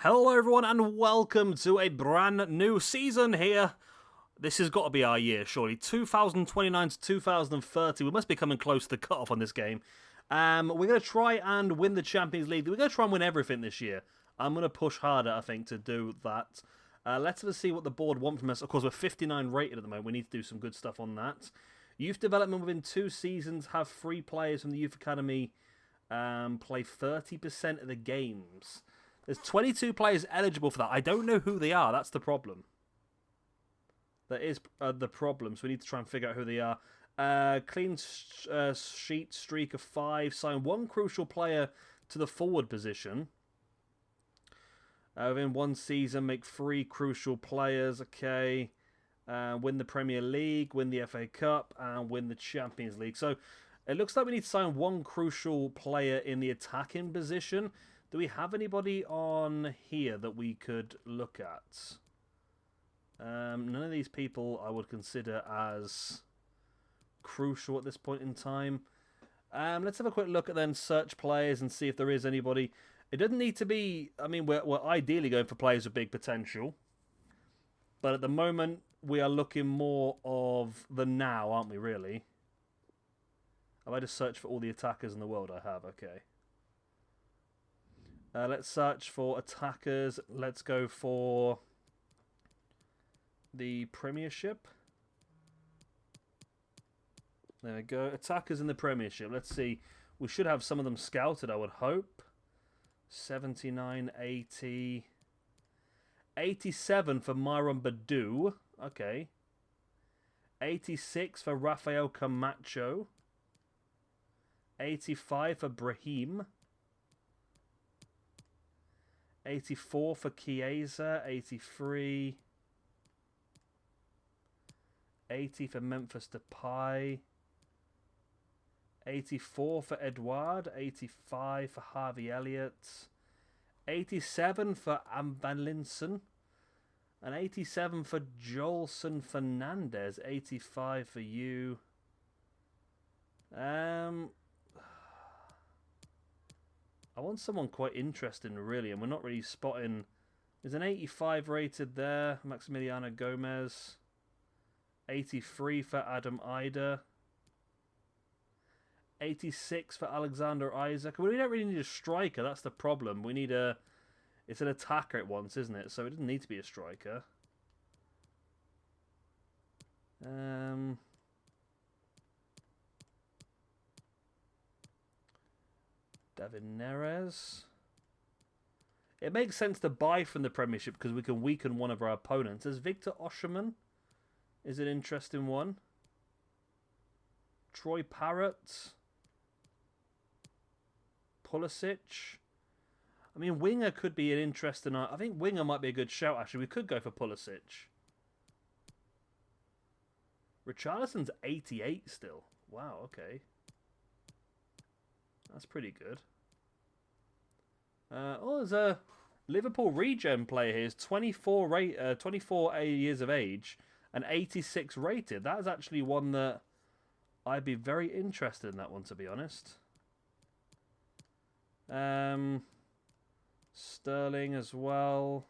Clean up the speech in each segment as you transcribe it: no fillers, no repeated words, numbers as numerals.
Hello everyone and welcome to a brand new season here. This has got to be our year, surely. 2029 to 2030. We must be coming close to the cutoff on this game. We're going to try and win the Champions League. We're going to try and win everything this year. I'm going to push harder, I think, to do that. Let's see what the board want from us. Of course, we're 59 rated at the moment. We need to do some good stuff on that. Youth development within 2 seasons. Have 3 players from the Youth Academy play 30% of the games. There's 22 players eligible for that. I don't know who they are. That's the problem. That is the problem. So we need to try and figure out who they are. Clean sheet streak of 5. Sign 1 crucial player to the forward position. Within 1 season, make 3 crucial players. Okay. Win the Premier League, win the FA Cup, and win the Champions League. So it looks like we need to sign 1 crucial player in the attacking position. Do we have anybody on here that we could look at? None of these people I would consider as crucial at this point in time. Let's have a quick look at then search players and see if there is anybody. It doesn't need to be... I mean, we're ideally going for players with big potential. But at the moment, we are looking more of the now, aren't we, really? Have I just searched for all the attackers in the world? I have, okay. Let's search for attackers. Let's go for the Premiership. There we go. Attackers in the Premiership. Let's see. We should have some of them scouted, I would hope. 79, 80. 87 for Myron Badu. Okay. 86 for Rafael Camacho. 85 for Brahim. 84 for Chiesa, 83. 80 for Memphis Depay. 84 for Edouard, 85 for Harvey Elliott. 87 for Ambalinson. And 87 for Jolson Fernandez, 85 for you. I want someone quite interesting, really, and we're not really spotting... There's an 85 rated there, Maximiliano Gomez. 83 for Adam Ida. 86 for Alexander Isaac. Well, we don't really need a striker, that's the problem. We need a... It's an attacker at once, isn't it? So it doesn't need to be a striker. David Neres. It makes sense to buy from the Premiership because we can weaken one of our opponents. There's Victor Osherman is an interesting one. Troy Parrott. Pulisic. I mean, winger could be an interesting... I think winger might be a good shout, actually. We could go for Pulisic. Richarlison's 88 still. Wow, okay. That's pretty good. There's a Liverpool regen player here. He's 24 years of age and 86 rated. That is actually one that I'd be very interested in, that one, to be honest. Sterling as well.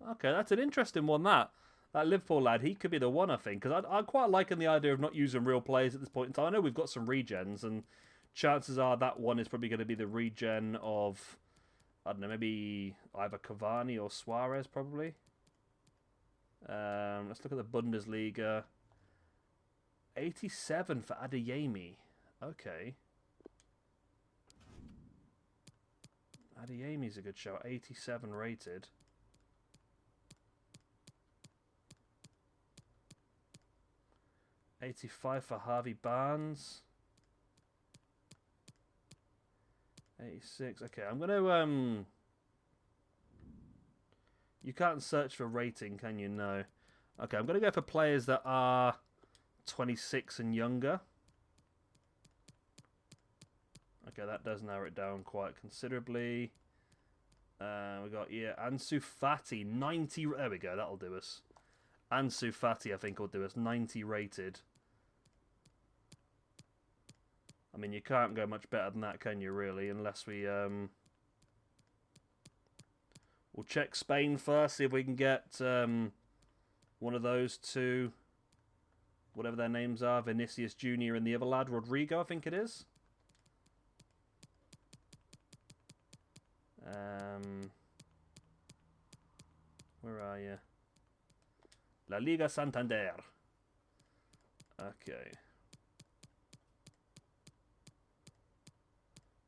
Okay, that's an interesting one, that. That Liverpool lad, he could be the one, I think. Because I'm quite liking the idea of not using real players at this point in time. I know we've got some regens, and chances are that one is probably going to be the regen of, I don't know, maybe either Cavani or Suarez, probably. Let's look at the Bundesliga. 87 for Adeyemi. Okay. Adeyemi's a good show. 87 rated. $85 for Harvey Barnes. 86. Okay, I'm going to... You can't search for rating, can you? No. Okay, I'm going to go for players that are 26 and younger. Okay, that does narrow it down quite considerably. We got, yeah, Ansu Fati, 90... There we go, that'll do us. Ansu Fati, I think, will do us. 90 rated. I mean, you can't go much better than that, can you, really? Unless we We'll check Spain first, see if we can get one of those two, whatever their names are, Vinicius Jr. and the other lad, Rodrigo, I think it is. Where are you? La Liga Santander. Okay.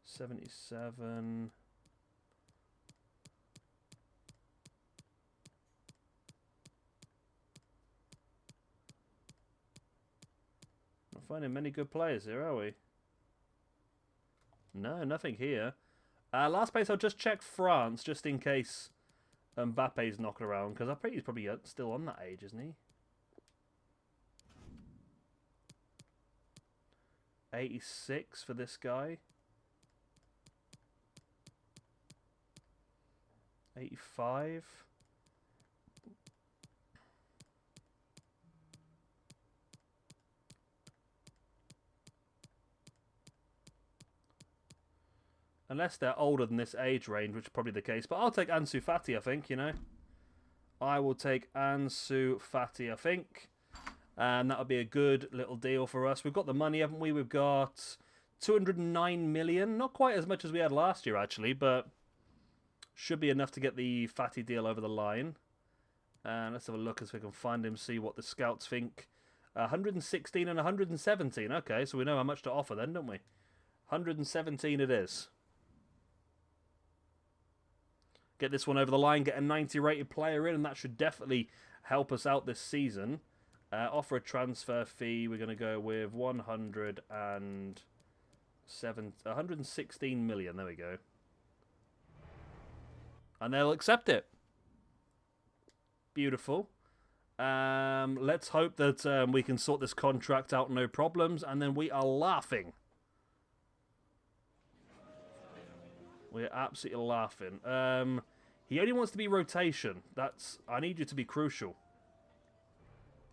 77. Not finding many good players here, are we? No, nothing here. Last place, I'll just check France, just in case Mbappe's knocking around, because I think he's probably still on that age, isn't he? 86 for this guy. 85. Unless they're older than this age range, which is probably the case. But I'll take Ansu Fati, I think, you know. I will take Ansu Fati, I think. And that'll be a good little deal for us. We've got the money, haven't we? We've got 209 million. Not quite as much as we had last year, actually, but should be enough to get the Fati deal over the line. And let's have a look as we can find him, see what the scouts think. 116 and 117. Okay, so we know how much to offer then, don't we? 117 it is. Get this one over the line, get a 90 rated player in, and that should definitely help us out this season. Offer a transfer fee. We're going to go with 116 million. There we go. And they'll accept it. Beautiful. Let's hope that we can sort this contract out, no problems, and then we are laughing. We're absolutely laughing. He only wants to be rotation. I need you to be crucial.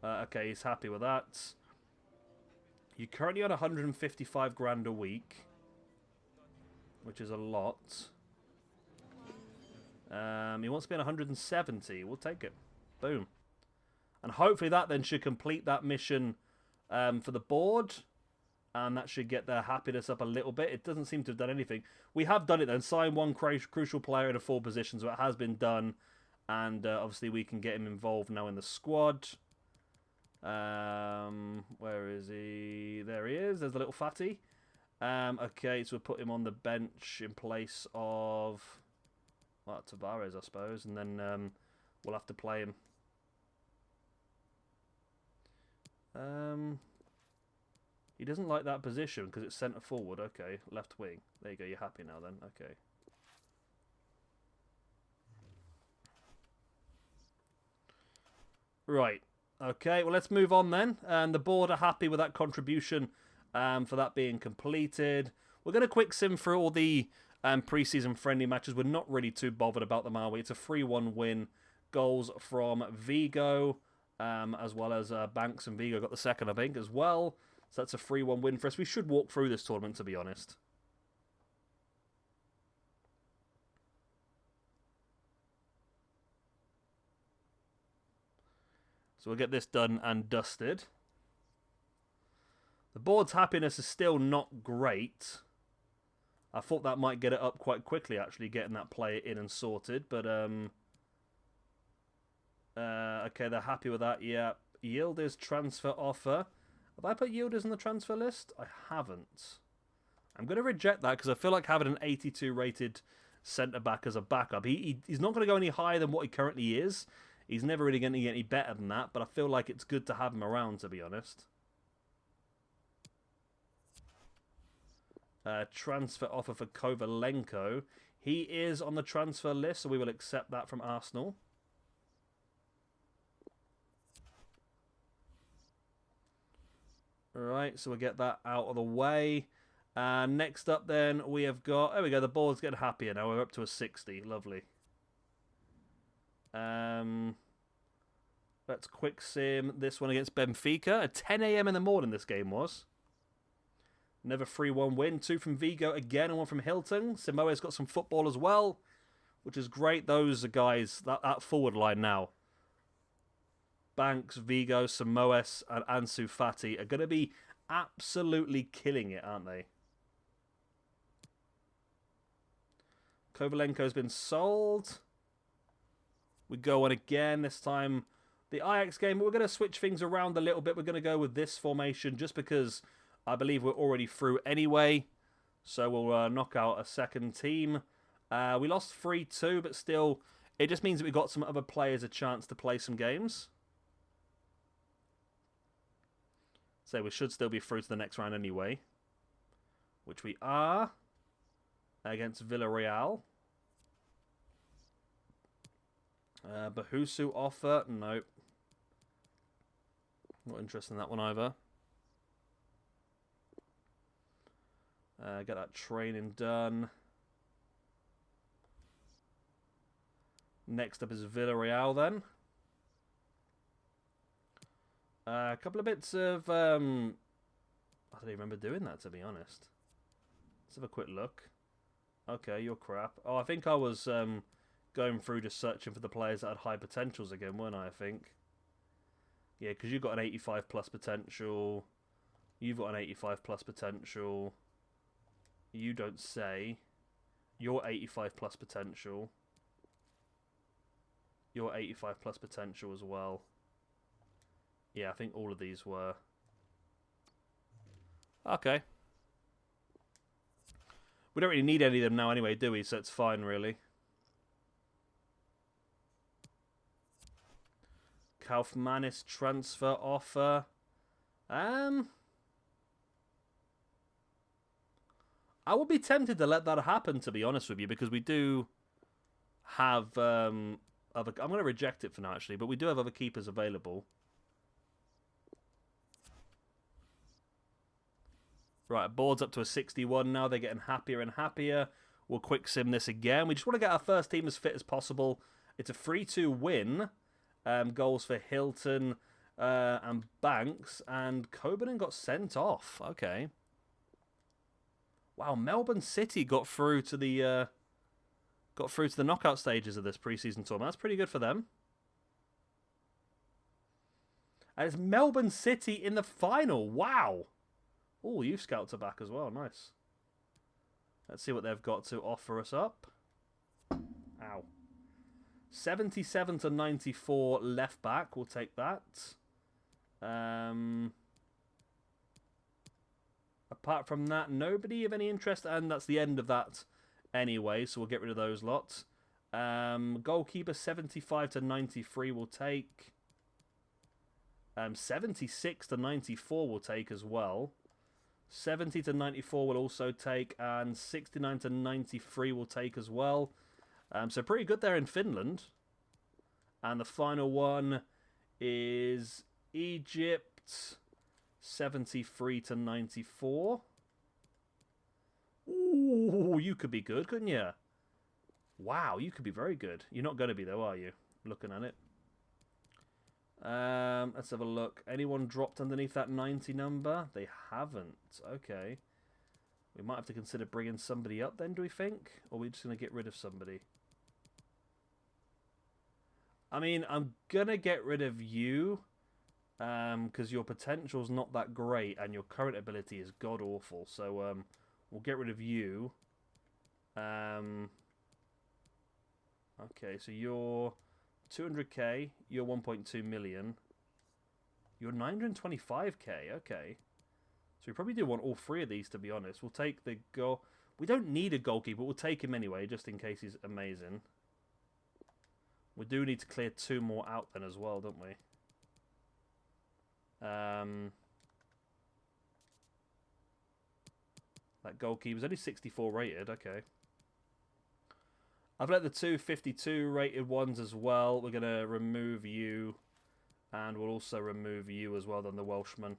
Okay, he's happy with that. You're currently on 155 grand a week, which is a lot. He wants to be on 170. We'll take it. Boom. And hopefully that then should complete that mission for the board. And that should get their happiness up a little bit. It doesn't seem to have done anything. We have done it then. Sign one crucial player in a full position. So it has been done. And obviously we can get him involved now in the squad. Where is he? There he is. There's the little fatty. Okay, so we'll put him on the bench in place of... well, Tavares, I suppose. And then we'll have to play him. He doesn't like that position because it's centre forward. Okay, left wing. There you go. You're happy now then. Okay. Right. Okay, well, let's move on then. And the board are happy with that contribution for that being completed. We're going to quick sim through all the pre-season friendly matches. We're not really too bothered about them, are we? It's a 3-1 win. Goals from Vigo, as well as Banks and Vigo got the second, I think, as well. So that's a 3-1 win for us. We should walk through this tournament, to be honest. So we'll get this done and dusted. The board's happiness is still not great. I thought that might get it up quite quickly, actually, getting that player in and sorted. But, okay, they're happy with that. Yeah, Yildiz transfer offer. Have I put Yildiz on the transfer list? I haven't. I'm going to reject that because I feel like having an 82 rated centre-back as a backup. He's not going to go any higher than what he currently is. He's never really going to get any better than that, but I feel like it's good to have him around, to be honest. Transfer offer for Kovalenko. He is on the transfer list, so we will accept that from Arsenal. Alright, so we'll get that out of the way. Next up then, we have got... there we go, the board's getting happier now. We're up to a 60. Lovely. Let's quick sim this one against Benfica. At 10 AM in the morning this game was. Another 3-1 win. 2 from Vigo again and 1 from Hilton. Simoe's got some football as well, which is great. Those are guys, that forward line now. Banks, Vigo, Samoes, and Ansu Fati are going to be absolutely killing it, aren't they? Kovalenko's been sold. We go on again, this time the Ajax game. We're going to switch things around a little bit. We're going to go with this formation just because I believe we're already through anyway. So we'll knock out a second team. We lost 3-2, but still, it just means that we got some other players a chance to play some games. So we should still be through to the next round anyway. Which we are. Against Villarreal. Bahusu offer. Nope. Not interested in that one either. Get that training done. Next up is Villarreal then. A couple of bits of... I don't even remember doing that, to be honest. Let's have a quick look. Okay, you're crap. Oh, I think I was going through just searching for the players that had high potentials again, weren't I think? Yeah, because you've got an 85 plus potential. You've got an 85 plus potential. You don't say. You're 85 plus potential. You're 85 plus potential as well. Yeah, I think all of these were. Okay. We don't really need any of them now anyway, do we? So it's fine, really. Kaufmanis transfer offer. I would be tempted to let that happen, to be honest with you, because we do have other... I'm going to reject it for now, actually, but we do have other keepers available. Right, board's up to a 61 now. They're getting happier and happier. We'll quick sim this again. We just want to get our first team as fit as possible. It's a 3-2 win. Goals for Hilton and Banks. And Coburn got sent off. Okay. Wow, Melbourne City got through to the knockout stages of this preseason tournament. That's pretty good for them. And it's Melbourne City in the final. Wow. Oh, youth scouts are back as well. Nice. Let's see what they've got to offer us up. Ow. 77 to 94 left back. We'll take that. Apart from that, nobody of any interest. And that's the end of that anyway. So we'll get rid of those lots. Goalkeeper 75 to 93 we'll take. 76 to 94 we'll take as well. 70 to 94 will also take, and 69 to 93 will take as well. So pretty good there in Finland. And the final one is Egypt, 73 to 94. Ooh, you could be good, couldn't you? Wow, you could be very good. You're not going to be though, are you? Looking at it. Let's have a look. Anyone dropped underneath that 90 number? They haven't. Okay. We might have to consider bringing somebody up then, do we think? Or are we just going to get rid of somebody? I mean, I'm going to get rid of you. Because your potential's not that great and your current ability is god-awful. So, we'll get rid of you. Okay, so you're... 200k, you're 1.2 million. You're 925k, okay. So we probably do want all three of these, to be honest. We'll take the goal. We don't need a goalkeeper, we'll take him anyway, just in case he's amazing. We do need to clear 2 more out then as well, don't we? That goalkeeper's only 64 rated, okay. I've let the 252 rated ones as well. We're going to remove you. And we'll also remove you as well, then the Welshman.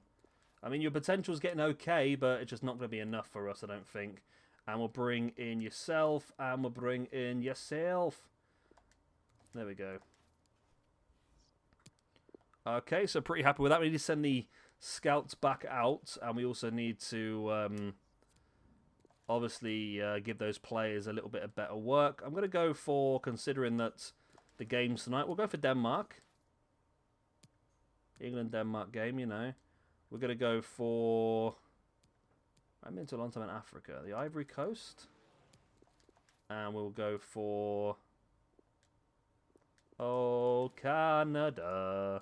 I mean, your potential's getting okay, but it's just not going to be enough for us, I don't think. And we'll bring in yourself. And we'll bring in yourself. There we go. Okay, so pretty happy with that. We need to send the scouts back out. And we also need to... obviously give those players a little bit of better work. I'm going to go for, considering that the games tonight, we'll go for Denmark. England-Denmark game, you know. We're going to go for... I've been to a long time in Africa. The Ivory Coast. And we'll go for... Oh, Canada.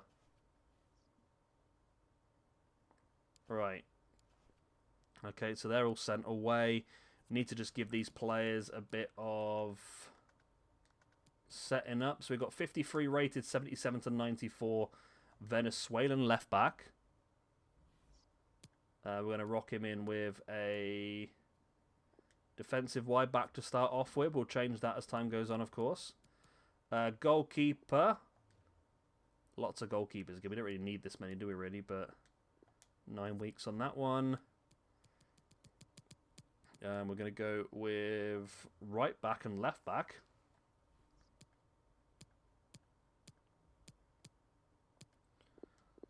Right. Okay, so they're all sent away. Need to just give these players a bit of setting up. So we've got 53 rated, 77 to 94 Venezuelan left back. We're going to rock him in with a defensive wide back to start off with. We'll change that as time goes on, of course. Goalkeeper. Lots of goalkeepers. We don't really need this many, do we really? But 9 weeks on that one. We're going to go with right back and left back.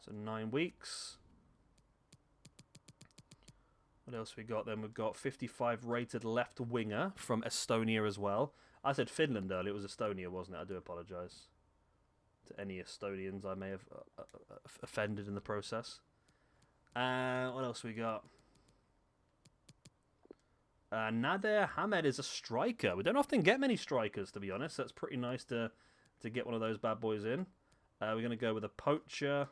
So 9 weeks. What else we got then? We've got 55 rated left winger from Estonia as well. I said Finland earlier. It was Estonia, wasn't it? I do apologise to any Estonians I may have offended in the process. What else we got? Nader Hamed is a striker. We don't often get many strikers, to be honest. That's pretty nice to get one of those bad boys in. We're going to go with a poacher.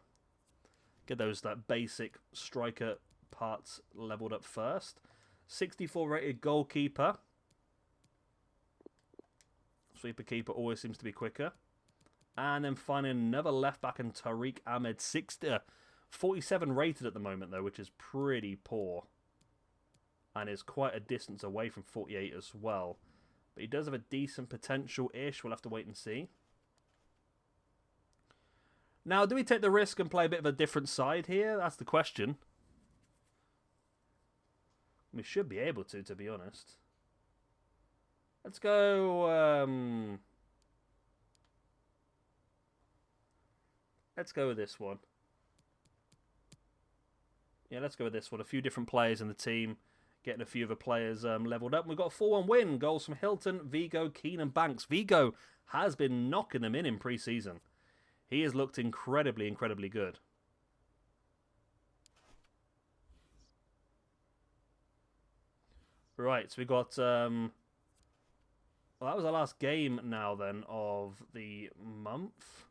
Get those basic striker parts leveled up first. 64 rated goalkeeper. Sweeper keeper always seems to be quicker. And then finally another left back in Tariq Ahmed. 47 rated at the moment, though, which is pretty poor. And is quite a distance away from 48 as well. But he does have a decent potential-ish. We'll have to wait and see. Now, do we take the risk and play a bit of a different side here? That's the question. We should be able to be honest. Let's go... let's go with this one. Yeah, let's go with this one. A few different players in the team. Getting a few of the players leveled up. We've got a 4-1 win. Goals from Hilton, Vigo, Keane and Banks. Vigo has been knocking them in pre-season. He has looked incredibly, incredibly good. Right, so we got... well, that was our last game now then of the month.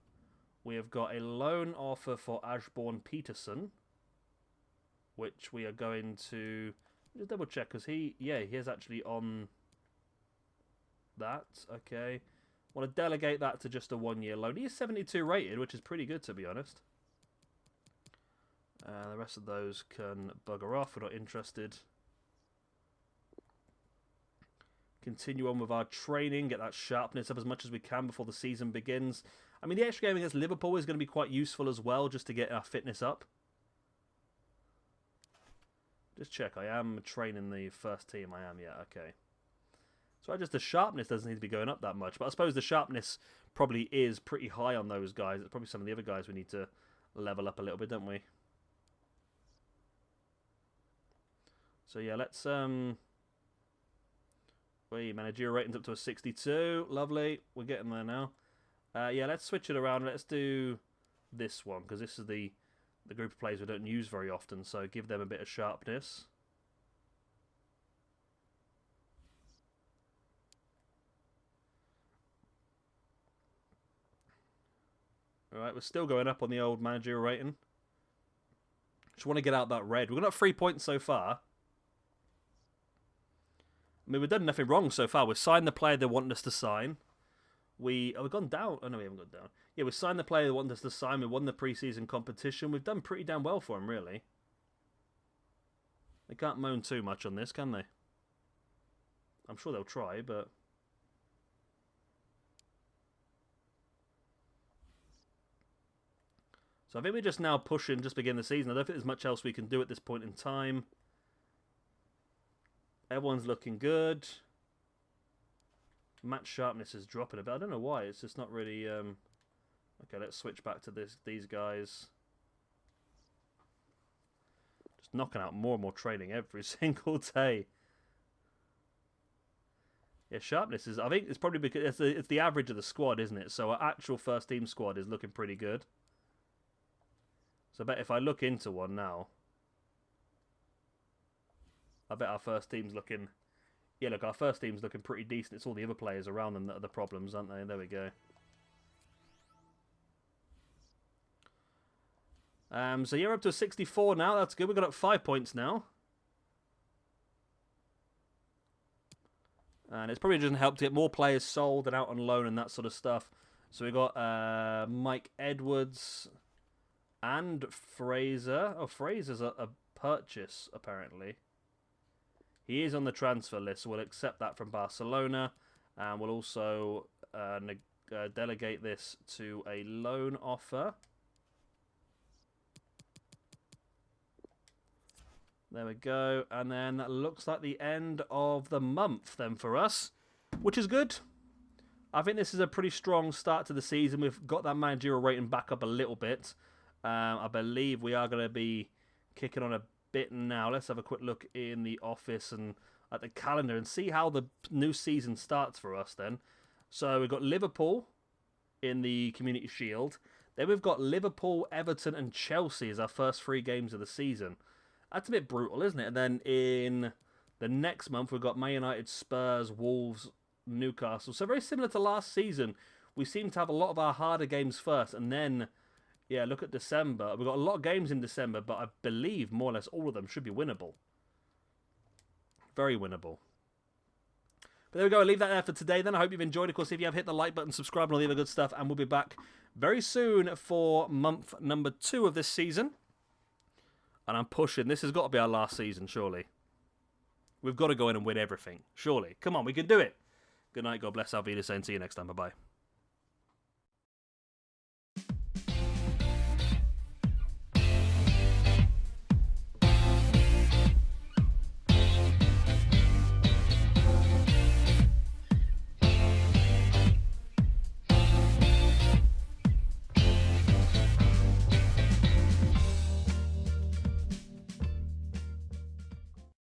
We have got a loan offer for Ashbourne Peterson, which we are going to... Just double check, because he is actually on that. Okay. Want to delegate that to just a 1-year loan. He is 72 rated, which is pretty good, to be honest. The rest of those can bugger off. We're not interested. Continue on with our training. Get that sharpness up as much as we can before the season begins. I mean, the extra game against Liverpool is going to be quite useful as well, just to get our fitness up. Just check. I am training the first team. I am, yeah. Okay. So just the sharpness doesn't need to be going up that much. But I suppose the sharpness probably is pretty high on those guys. It's probably some of the other guys we need to level up a little bit, don't we? So yeah, let's... Wait, managerial rating's up to a 62. Lovely. We're getting there now. Yeah, let's switch it around. Let's do this one, because this is the group of players we don't use very often, so give them a bit of sharpness. Alright, we're still going up on the old managerial rating. Just want to get out that red. We've got 3 points so far. I mean, we've done nothing wrong so far. We've signed the player they want us to sign. We've gone down. Oh, no, we haven't gone down. Yeah, we signed the player they want us to sign. We won the pre-season competition. We've done pretty damn well for them, really. They can't moan too much on this, can they? I'm sure they'll try, but... So I think we're just now pushing, just begin the season. I don't think there's much else we can do at this point in time. Everyone's looking good. Match sharpness is dropping a bit. I don't know why. It's just not really... Okay, let's switch back to these guys. Just knocking out more and more training every single day. Yeah, sharpness is. I think it's probably because it's the average of the squad, isn't it? So our actual first team squad is looking pretty good. So I bet if I look into one now, I bet our first team's looking. Yeah, look, our first team's looking pretty decent. It's all the other players around them that are the problems, aren't they? There we go. So you're up to 64 now. That's good. We've got up 5 points now. And it's probably just helped to get more players sold and out on loan and that sort of stuff. So we got Mike Edwards and Fraser. Oh, Fraser's a purchase, apparently. He is on the transfer list, so we'll accept that from Barcelona. And we'll also delegate this to a loan offer. There we go. And then that looks like the end of the month then for us, which is good. I think this is a pretty strong start to the season. We've got that managerial rating back up a little bit. I believe we are going to be kicking on a bit now. Let's have a quick look in the office and at the calendar and see how the new season starts for us then. So we've got Liverpool in the Community Shield. Then we've got Liverpool, Everton and Chelsea as our first 3 games of the season. That's a bit brutal, isn't it? And then in the next month, we've got Man United, Spurs, Wolves, Newcastle. So very similar to last season. We seem to have a lot of our harder games first. And then, yeah, look at December. We've got a lot of games in December, but I believe more or less all of them should be winnable. Very winnable. But there we go. I'll leave that there for today then. I hope you've enjoyed. Of course, if you have, hit the like button, subscribe, and all the other good stuff. And we'll be back very soon for month number 2 of this season. And I'm pushing. This has got to be our last season, surely. We've got to go in and win everything, surely. Come on, we can do it. Good night. God bless. I'll be the same. See you next time. Bye-bye.